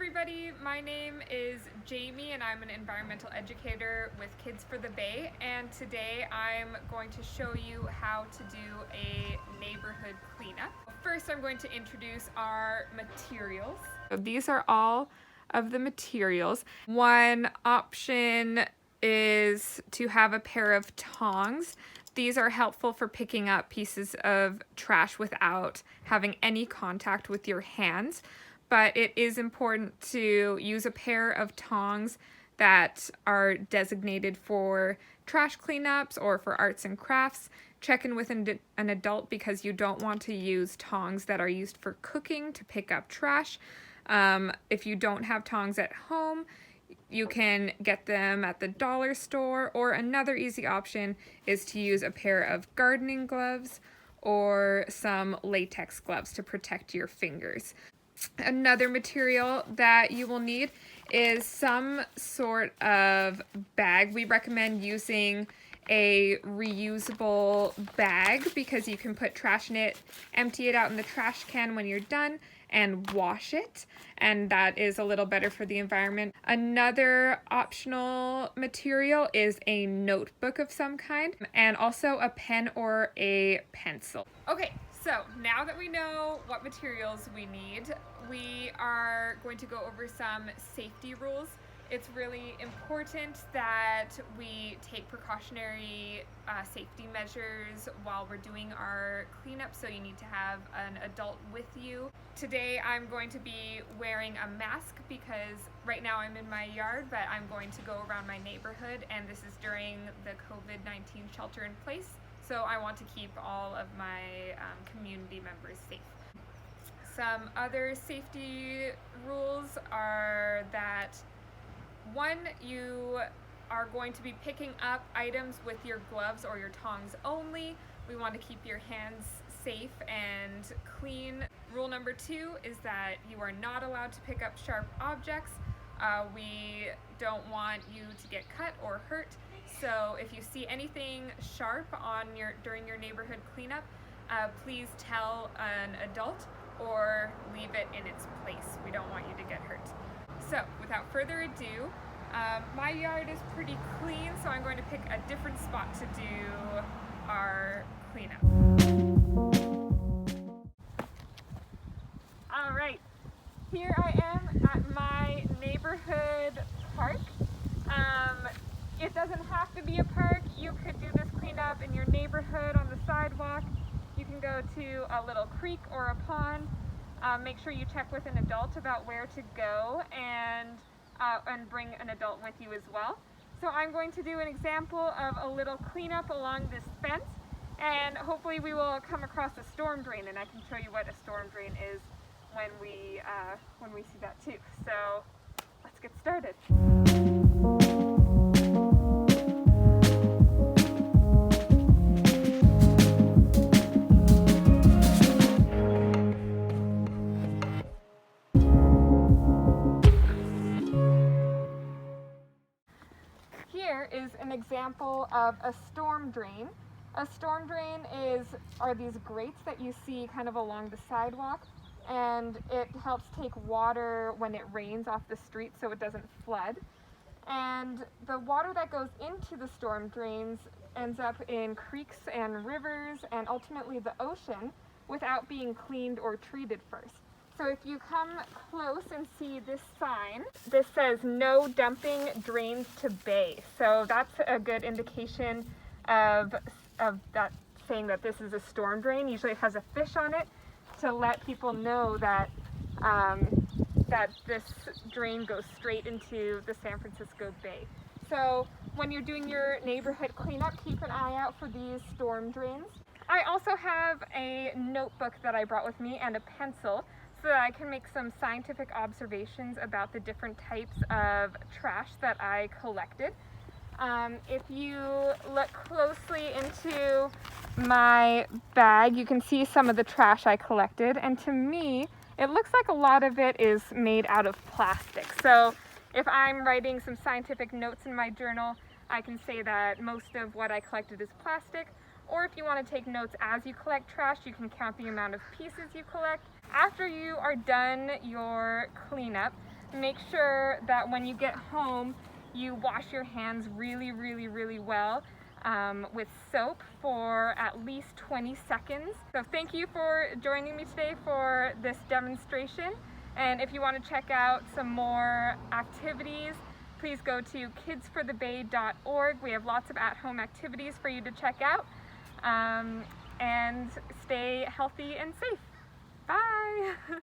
everybody, my name is Jamie and I'm an environmental educator with Kids for the Bay, and today I'm going to show you how to do a neighborhood cleanup. First, I'm going to introduce our materials. So these are all of the materials. One option is to have a pair of tongs. These are helpful for picking up pieces of trash without having any contact with your hands. But it is important to use a pair of tongs that are designated for trash cleanups or for arts and crafts. Check in with an adult because you don't want to use tongs that are used for cooking to pick up trash. If you don't have tongs at home, you can get them at the dollar store, or another easy option is to use a pair of gardening gloves or some latex gloves to protect your fingers. Another material that you will need is some sort of bag. We recommend using a reusable bag because you can put trash in it, empty it out in the trash can when you're done, and wash it, and that is a little better for the environment. Another optional material is a notebook of some kind, and also a pen or a pencil. Okay, so now that we know what materials we need, we are going to go over some safety rules. It's really important that we take precautionary safety measures while we're doing our cleanup, so you need to have an adult with you. Today I'm going to be wearing a mask because right now I'm in my yard, but I'm going to go around my neighborhood, and this is during the COVID-19 shelter in place, so I want to keep all of my community members safe. Some other safety rules are that one, you are going to be picking up items with your gloves or your tongs only. We want to keep your hands safe and clean. Rule number 2 is that you are not allowed to pick up sharp objects. We don't want you to get cut or hurt. So if you see anything sharp during your neighborhood cleanup, please tell an adult or leave it in its place. We don't want you to get hurt. So without further ado, my yard is pretty clean, so I'm going to pick a different spot to do our cleanup. All right, here I am at my neighborhood park. It doesn't have to be a park. You could do this cleanup in your neighborhood on the sidewalk. You can go to a little creek or a pond. Make sure you check with an adult about where to go and bring an adult with you as well. So I'm going to do an example of a little cleanup along this fence, and hopefully we will come across a storm drain, and I can show you what a storm drain is when we see that too. So let's get started. Here is an example of a storm drain. A storm drain are these grates that you see kind of along the sidewalk, and it helps take water when it rains off the street so it doesn't flood. And the water that goes into the storm drains ends up in creeks and rivers and ultimately the ocean without being cleaned or treated first. So if you come close and see this sign, this says no dumping drains to bay. So that's a good indication of that, saying that this is a storm drain. Usually it has a fish on it to let people know that that this drain goes straight into the San Francisco Bay. So when you're doing your neighborhood cleanup, keep an eye out for these storm drains. I also have a notebook that I brought with me and a pencil, so that I can make some scientific observations about the different types of trash that I collected. If you look closely into my bag, you can see some of the trash I collected, and to me, it looks like a lot of it is made out of plastic. So if I'm writing some scientific notes in my journal, I can say that most of what I collected is plastic. Or if you want to take notes as you collect trash, you can count the amount of pieces you collect. After you are done your cleanup, make sure that when you get home, you wash your hands really well with soap for at least 20 seconds. So thank you for joining me today for this demonstration. And if you want to check out some more activities, please go to kidsforthebay.org. We have lots of at-home activities for you to check out. And stay healthy and safe. Bye!